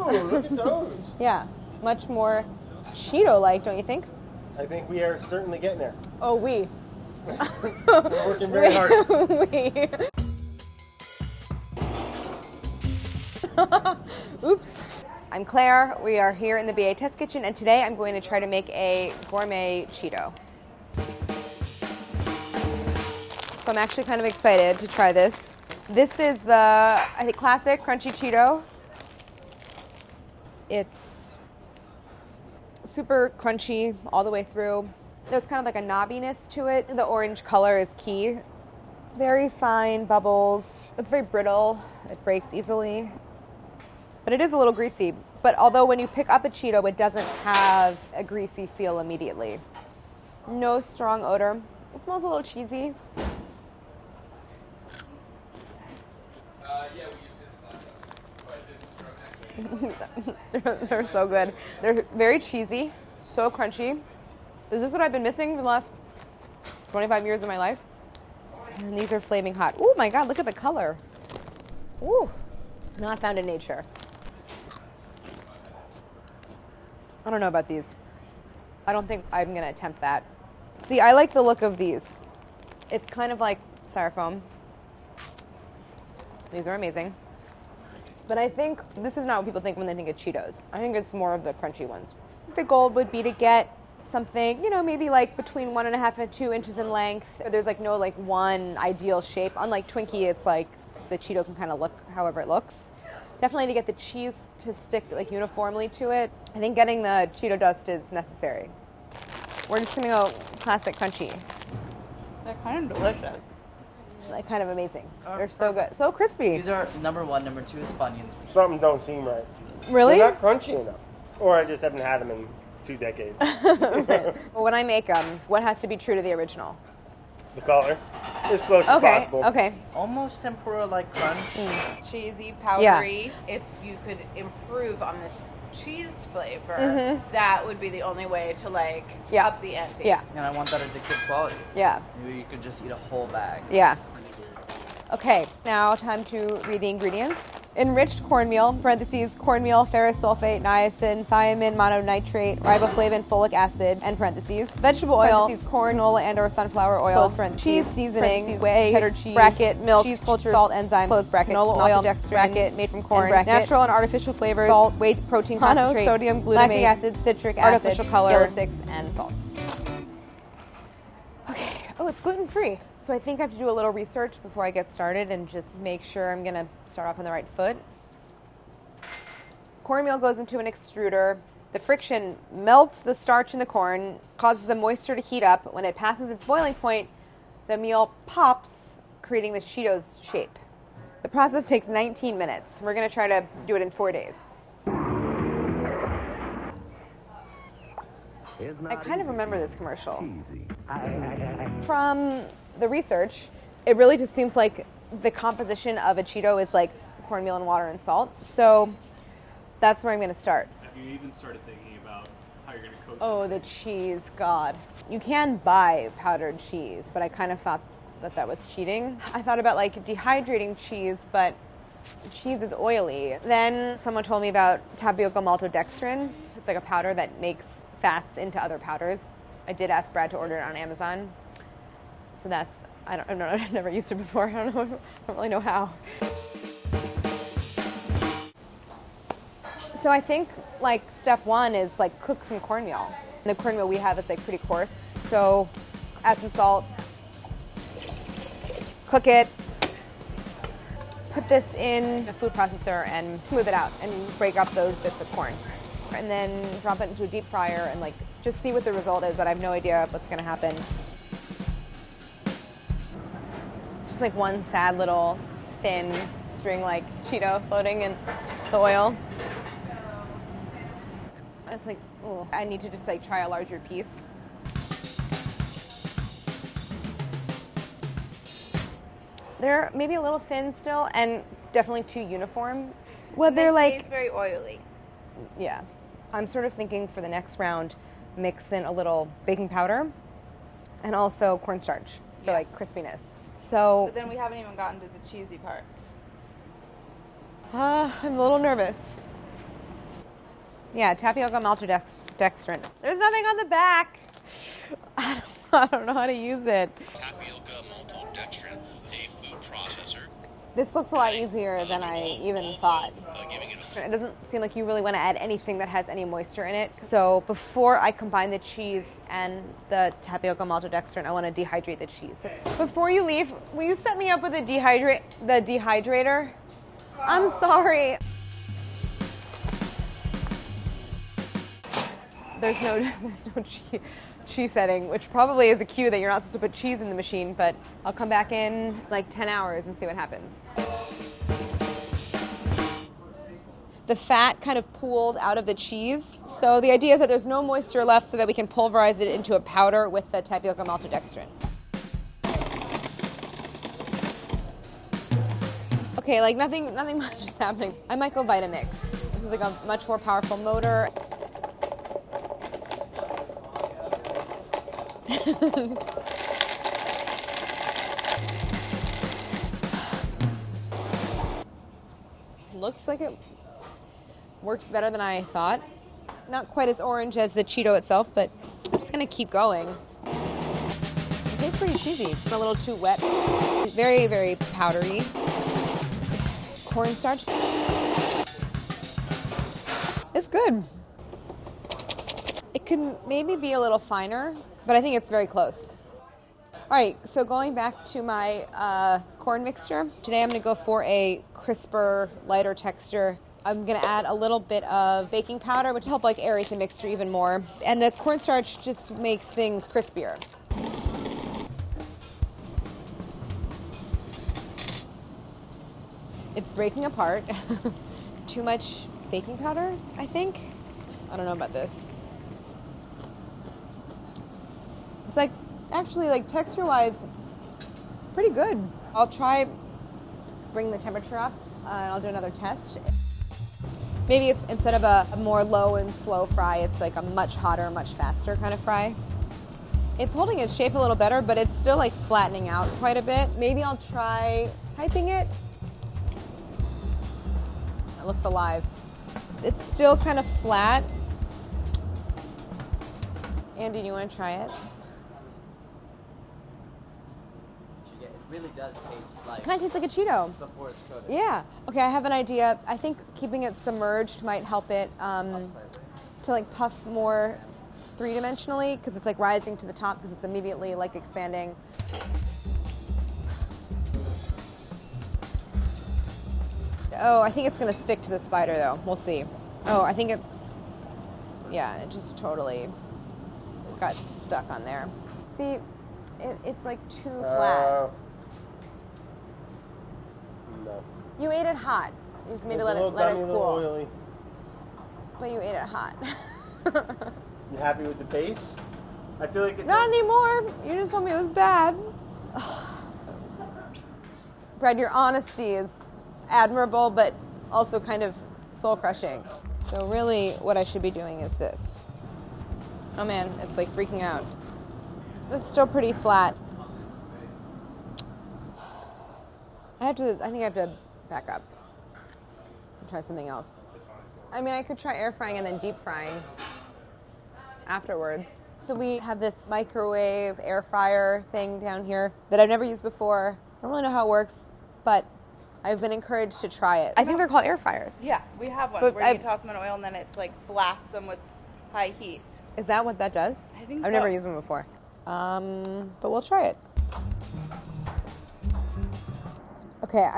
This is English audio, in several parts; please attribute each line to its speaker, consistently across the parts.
Speaker 1: Ooh, look at those.
Speaker 2: Yeah, much more Cheeto-like, don't you think?
Speaker 1: I think we are certainly getting there.
Speaker 2: Oh, we.
Speaker 1: We're working very hard.
Speaker 2: We. Oops. I'm Claire. We are here in the BA Test Kitchen, and today I'm going to try to make a gourmet Cheeto. So I'm actually kind of excited to try this. This is the, I think, classic crunchy Cheeto. It's super crunchy all the way through. There's kind of like a knobbiness to it. The orange color is key. Very fine bubbles. It's very brittle. It breaks easily. But it is a little greasy. But although when you pick up a Cheeto, it doesn't have a greasy feel immediately. No strong odor. It smells a little cheesy.
Speaker 3: Yeah, we used it last time, but
Speaker 2: They're so good. They're very cheesy, so crunchy. Is this what I've been missing for the last 25 years of my life? And these are flaming hot. Oh my God, look at the color. Ooh, not found in nature. I don't know about these. I don't think I'm gonna attempt that. See, I like the look of these. It's kind of like styrofoam. These are amazing. But I think this is not what people think when they think of Cheetos. I think it's more of the crunchy ones. The goal would be to get something, you know, maybe like between 1.5 and 2 inches in length. There's like no like one ideal shape. Unlike Twinkie, it's like the Cheeto can kind of look however it looks. Definitely to get the cheese to stick like uniformly to it. I think getting the Cheeto dust is necessary. We're just gonna go classic crunchy.
Speaker 4: They're kind of delicious.
Speaker 2: Like kind of amazing. They're so good. So crispy.
Speaker 5: These are number 1, number 2 is Funyuns.
Speaker 1: Something don't seem right.
Speaker 2: Really?
Speaker 1: They're not crunchy enough. Or I just haven't had them in 2 decades.
Speaker 2: Well, when I make them, what has to be true to the original?
Speaker 1: The color. As close as possible.
Speaker 2: Okay.
Speaker 5: Almost tempura-like crunch.
Speaker 4: Cheesy, powdery. If you could improve on the cheese flavor, that would be the only way to like up the ante.
Speaker 2: Yeah.
Speaker 5: And I want that addictive quality.
Speaker 2: Yeah.
Speaker 5: Maybe you could just eat a whole bag.
Speaker 2: Yeah. Okay, now time to read the ingredients. Enriched cornmeal, parentheses, cornmeal, ferrous sulfate, niacin, thiamine, mononitrate, riboflavin, folic acid, end parentheses. Vegetable oil, parentheses, corn, canola, and or sunflower oil, close parentheses. Cheese seasoning, whey, cheddar cheese, bracket, milk, cheese culture, salt, enzymes, close bracket, canola oil, maltodextrin, bracket, made from corn, bracket, natural and artificial flavors, salt, whey protein concentrate, sodium, glutamate, lactic acid, citric acid, artificial color, yellow 6, and salt. Okay, oh, it's gluten-free. So I think I have to do a little research before I get started and just make sure I'm gonna start off on the right foot. Cornmeal goes into an extruder. The friction melts the starch in the corn, causes the moisture to heat up. When it passes its boiling point, the meal pops, creating the Cheetos shape. The process takes 19 minutes. We're gonna try to do it in 4 days. I kind of remember this commercial. From the research, it really just seems like the composition of a Cheeto is like cornmeal and water and salt. So that's where I'm going to start.
Speaker 3: have you even started thinking about how you're going to cook
Speaker 2: Oh, the cheese, God. You can buy powdered cheese, but I kind of thought that that was cheating. I thought about like dehydrating cheese, but cheese is oily. Then someone told me about Tapioca Maltodextrin. It's like a powder that makes fats into other powders. I did ask Brad to order it on Amazon. So that's, I don't know, I've never used it before. I don't really know how. So I think like step one is like cook some cornmeal. And the cornmeal we have is like pretty coarse. So add some salt, cook it, put this in the food processor and smooth it out and break up those bits of corn. And then drop it into a deep fryer and like just see what the result is, but I have no idea what's gonna happen. It's just like one sad little thin string like Cheeto floating in the oil. It's like, oh, I need to just like try a larger piece. They're maybe a little thin still and definitely too uniform. Well, they're like,
Speaker 4: It's very oily.
Speaker 2: yeah. I'm sort of thinking for the next round, mix in a little baking powder and also cornstarch for like crispiness. So
Speaker 4: But then we haven't even gotten to the cheesy part.
Speaker 2: I'm a little nervous. Yeah, Tapioca Maltodextrin. There's nothing on the back. I don't know how to use it.
Speaker 6: Tapioca Maltodextrin, a food processor.
Speaker 2: This looks a lot easier than I even thought. It doesn't seem like you really want to add anything that has any moisture in it. So before I combine the cheese and the Tapioca Maltodextrin, I want to dehydrate the cheese. So before you leave, will you set me up with the dehydrator? I'm sorry. There's no cheese setting, which probably is a cue that you're not supposed to put cheese in the machine, but I'll come back in like 10 hours and see what happens. The fat kind of pooled out of the cheese. So the idea is that there's no moisture left so that we can pulverize it into a powder with the Tapioca Maltodextrin. Okay, like nothing much is happening. I might go Vitamix. This is like a much more powerful motor. Looks like it worked better than I thought. Not quite as orange as the Cheeto itself, but I'm just gonna keep going. It tastes pretty cheesy. A little too wet. Very, very powdery. Cornstarch. It's good. It could maybe be a little finer, but I think it's very close. All right, so going back to my corn mixture, today I'm gonna go for a crisper, lighter texture. I'm gonna add a little bit of baking powder, which will help like aerate the mixture even more. And the cornstarch just makes things crispier. It's breaking apart. Too much baking powder, I think. I don't know about this. It's like, actually, like texture-wise, pretty good. I'll try bring the temperature up and I'll do another test. Maybe it's instead of a more low and slow fry, it's like a much hotter, much faster kind of fry. It's holding its shape a little better, but it's still like flattening out quite a bit. Maybe I'll try piping it. It looks alive. It's still kind of flat. Andy, do you want to try it?
Speaker 5: It really does taste like...
Speaker 2: Kind of tastes like a Cheeto.
Speaker 5: Before it's coated.
Speaker 2: Yeah. Okay, I have an idea. I think keeping it submerged might help it to like puff more three-dimensionally because it's like rising to the top because it's immediately like expanding. Oh, I think it's going to stick to the spider though. We'll see. Oh, I think it... Yeah, it just totally got stuck on there. See, it's like too flat.
Speaker 1: No.
Speaker 2: You ate it hot. You maybe
Speaker 1: It's
Speaker 2: let
Speaker 1: a
Speaker 2: it
Speaker 1: little gummy, a
Speaker 2: cool.
Speaker 1: little oily.
Speaker 2: But you ate it hot.
Speaker 1: You happy with the base? I feel like it's
Speaker 2: Not anymore. You just told me it was bad. Brad, your honesty is admirable, but also kind of soul-crushing. So really, what I should be doing is this. Oh man, it's like freaking out. It's still pretty flat. I think I have to back up and try something else. I mean, I could try air frying and then deep frying afterwards. So we have this microwave air fryer thing down here that I've never used before. I don't really know how it works, but I've been encouraged to try it. I think they're called air fryers.
Speaker 4: Yeah, we have one
Speaker 2: But
Speaker 4: where you toss them in oil and then it like blasts them with high heat.
Speaker 2: Is that what that does?
Speaker 4: I think
Speaker 2: I've
Speaker 4: so.
Speaker 2: never used one before. But we'll try it. Okay,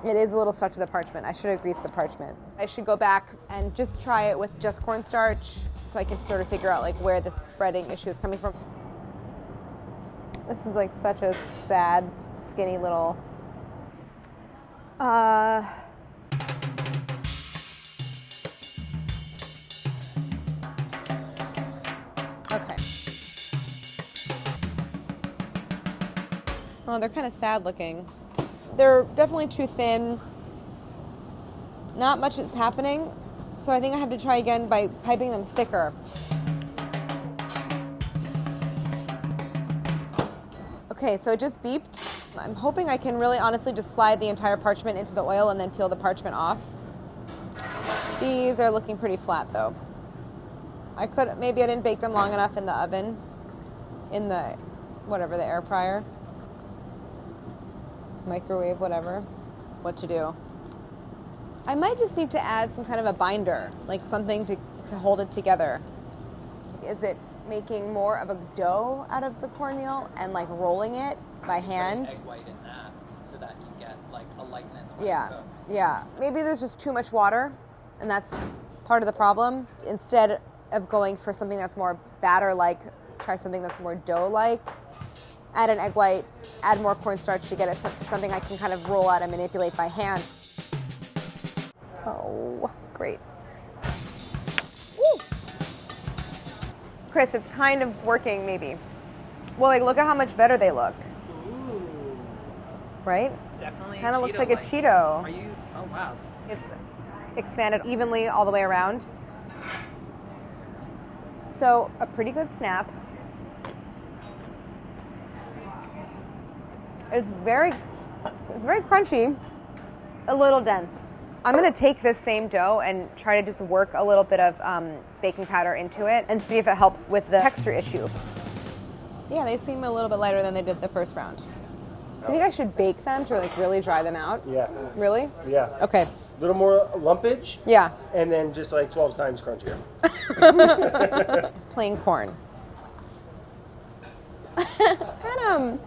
Speaker 2: it is a little stuck to the parchment. I should have greased the parchment. I should go back and just try it with just cornstarch so I can sort of figure out like where the spreading issue is coming from. This is like such a sad, skinny little... Okay. Oh, they're kind of sad looking. They're definitely too thin. Not much is happening, so I think I have to try again by piping them thicker. Okay, so it just beeped. I'm hoping I can really honestly just slide the entire parchment into the oil and then peel the parchment off. These are looking pretty flat though. Maybe I didn't bake them long enough in the oven, in the, whatever, the air fryer, microwave, whatever, what to do. I might just need to add some kind of a binder, like something to hold it together. Is it making more of a dough out of the cornmeal and like rolling it by hand?
Speaker 5: Egg white in that so that you get like a lightness when
Speaker 2: Yeah,
Speaker 5: it cooks.
Speaker 2: yeah. Maybe there's just too much water, and that's part of the problem. Instead of going for something that's more batter-like, try something that's more dough-like. Add an egg white, add more cornstarch to get it to something I can kind of roll out and manipulate by hand. Oh, great. Woo! Chris, it's kind of working, maybe. Well, like, look at how much better they look.
Speaker 5: Ooh.
Speaker 2: Right?
Speaker 5: Definitely.
Speaker 2: Kind of looks like a Cheeto.
Speaker 5: Are you? Oh wow.
Speaker 2: It's expanded evenly all the way around. So a pretty good snap. It's very crunchy, a little dense. I'm gonna take this same dough and try to just work a little bit of baking powder into it and see if it helps with the texture issue. Yeah, they seem a little bit lighter than they did the first round. I think I should bake them to like really dry them out.
Speaker 1: Yeah.
Speaker 2: Really?
Speaker 1: Yeah.
Speaker 2: Okay.
Speaker 1: A little more lumpage.
Speaker 2: Yeah.
Speaker 1: And then just like 12 times crunchier.
Speaker 2: It's plain corn. Adam,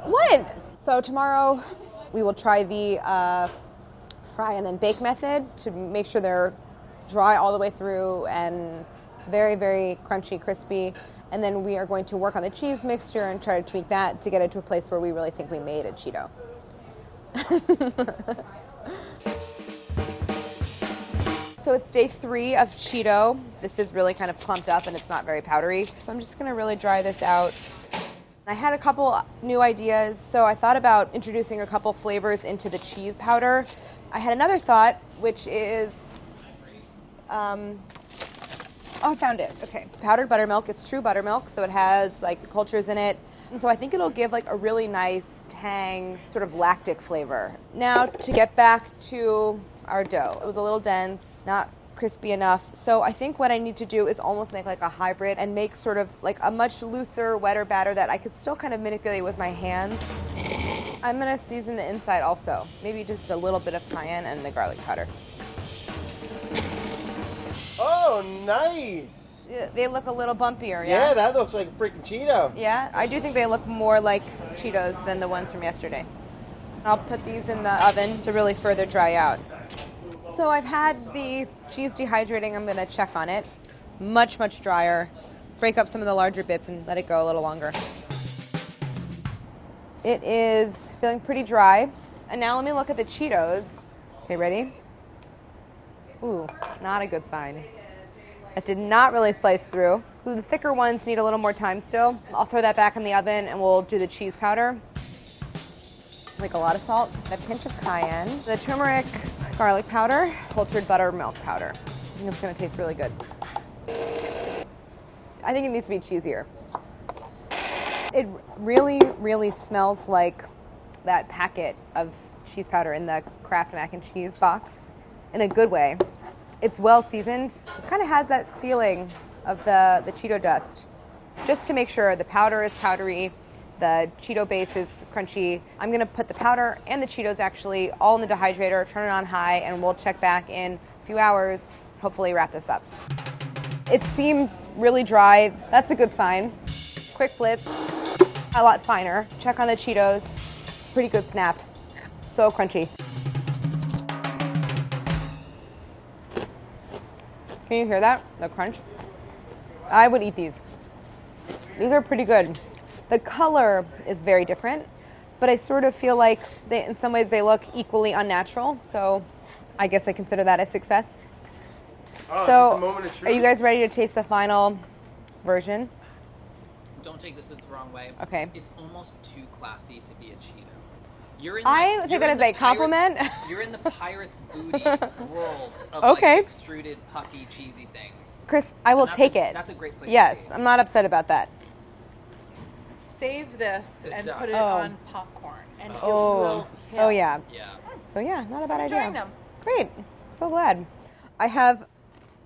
Speaker 2: what? So tomorrow we will try the fry and then bake method to make sure they're dry all the way through and very, very crunchy, crispy. And then we are going to work on the cheese mixture and try to tweak that to get it to a place where we really think we made a Cheeto. So it's day 3 of Cheeto. This is really kind of clumped up and it's not very powdery. So I'm just gonna really dry this out. I had a couple new ideas. So I thought about introducing a couple flavors into the cheese powder. I had another thought, which is, I found it. Okay, it's powdered buttermilk. It's true buttermilk, so it has like cultures in it. And so I think it'll give like a really nice tang, sort of lactic flavor. Now to get back to our dough. It was a little dense, not crispy enough. So I think what I need to do is almost make like a hybrid and make sort of like a much looser, wetter batter that I could still kind of manipulate with my hands. I'm gonna season the inside also. Maybe just a little bit of cayenne and the garlic powder.
Speaker 1: Oh, nice.
Speaker 2: They look a little bumpier,
Speaker 1: Yeah, that looks like a freaking Cheeto.
Speaker 2: Yeah, I do think they look more like Cheetos than the ones from yesterday. I'll put these in the oven to really further dry out. So I've had the cheese dehydrating. I'm going to check on it. Much, much drier. Break up some of the larger bits and let it go a little longer. It is feeling pretty dry. And now let me look at the Cheetos. Okay, ready? Ooh, not a good sign. It did not really slice through. So the thicker ones need a little more time still. I'll throw that back in the oven and we'll do the cheese powder. Like a lot of salt, a pinch of cayenne, the turmeric garlic powder, cultured buttermilk powder. I think it's gonna taste really good. I think it needs to be cheesier. It really, really smells like that packet of cheese powder in the Kraft mac and cheese box in a good way. It's well seasoned. It kind of has that feeling of the Cheeto dust. Just to make sure the powder is powdery, the Cheeto base is crunchy. I'm gonna put the powder and the Cheetos actually all in the dehydrator, turn it on high, and we'll check back in a few hours, hopefully wrap this up. It seems really dry. That's a good sign. Quick blitz, a lot finer. Check on the Cheetos, pretty good snap. So crunchy. Can you hear that? The crunch? I would eat these. These are pretty good. The color is very different, but I sort of feel like in some ways they look equally unnatural, so I guess I consider that a success.
Speaker 1: Oh,
Speaker 2: So,
Speaker 1: just a moment of truth.
Speaker 2: are you guys ready to taste the final version?
Speaker 5: Don't take this the wrong way.
Speaker 2: Okay.
Speaker 5: It's almost too classy to be a Cheeto. You're in
Speaker 2: I
Speaker 5: like,
Speaker 2: take
Speaker 5: you're
Speaker 2: that
Speaker 5: in
Speaker 2: as
Speaker 5: the
Speaker 2: a compliment.
Speaker 5: pirates- You're in the pirate's booty world of
Speaker 2: Okay.
Speaker 5: like extruded, puffy, cheesy things.
Speaker 2: Chris, I will
Speaker 5: And that's
Speaker 2: take
Speaker 5: a-
Speaker 2: it.
Speaker 5: That's a great place
Speaker 2: Yes,
Speaker 5: to be.
Speaker 2: I'm not upset about that.
Speaker 4: Save this
Speaker 5: It
Speaker 4: and
Speaker 5: does.
Speaker 4: put it
Speaker 2: Oh.
Speaker 4: on popcorn, and it
Speaker 2: Oh,
Speaker 4: will kill.
Speaker 2: oh yeah.
Speaker 5: Yeah.
Speaker 2: So yeah, not a bad
Speaker 4: I'm
Speaker 2: idea.
Speaker 4: enjoying them.
Speaker 2: Great, so glad. I have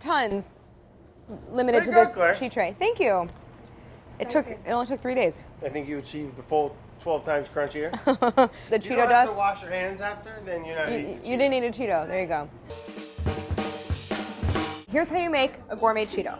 Speaker 2: tons limited to
Speaker 1: There you go,
Speaker 2: this
Speaker 1: Claire.
Speaker 2: sheet tray. Thank you. It only took 3 days.
Speaker 1: I think you achieved the full 12 times crunchier.
Speaker 2: The
Speaker 1: You
Speaker 2: Cheeto
Speaker 1: don't have
Speaker 2: dust.
Speaker 1: to wash your hands after, then you're not eating
Speaker 2: You didn't eat a Cheeto. There you go. Here's how you make a gourmet Cheeto.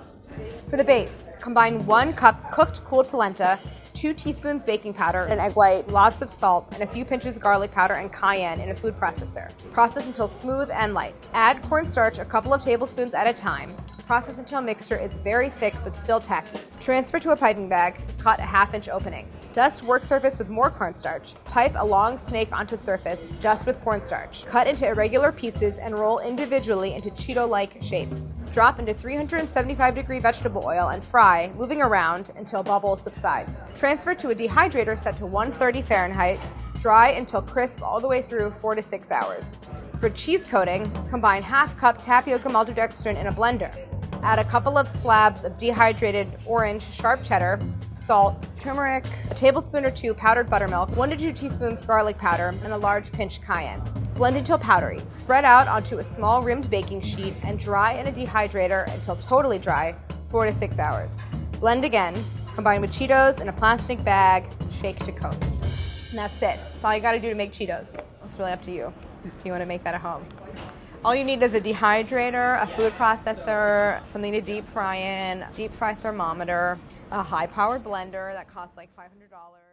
Speaker 2: For the base, combine 1 cup cooked cooled polenta, 2 teaspoons baking powder, an egg white, lots of salt, and a few pinches garlic powder and cayenne in a food processor. Process until smooth and light. Add cornstarch a couple of tablespoons at a time. Process until mixture is very thick but still tacky. Transfer to a piping bag, cut a 1/2-inch opening. Dust work surface with more cornstarch. Pipe a long snake onto surface, dust with cornstarch. Cut into irregular pieces and roll individually into Cheeto-like shapes. Drop into 375-degree vegetable oil and fry, moving around until bubbles subside. Transfer to a dehydrator set to 130 Fahrenheit. Dry until crisp all the way through 4 to 6 hours. For cheese coating, combine 1/2 cup Tapioca Maltodextrin in a blender. Add a couple of slabs of dehydrated orange sharp cheddar, salt, turmeric, a tablespoon or 2 powdered buttermilk, 1 to 2 teaspoons garlic powder, and a large pinch cayenne. Blend until powdery. Spread out onto a small rimmed baking sheet and dry in a dehydrator until totally dry, 4 to 6 hours. Blend again. Combine with Cheetos in a plastic bag. Shake to coat. And that's it. That's all you got to do to make Cheetos. It's really up to you if you want to make that at home. All you need is a dehydrator, a food processor, something to deep fry in, deep fry thermometer, a high-powered blender that costs like $500.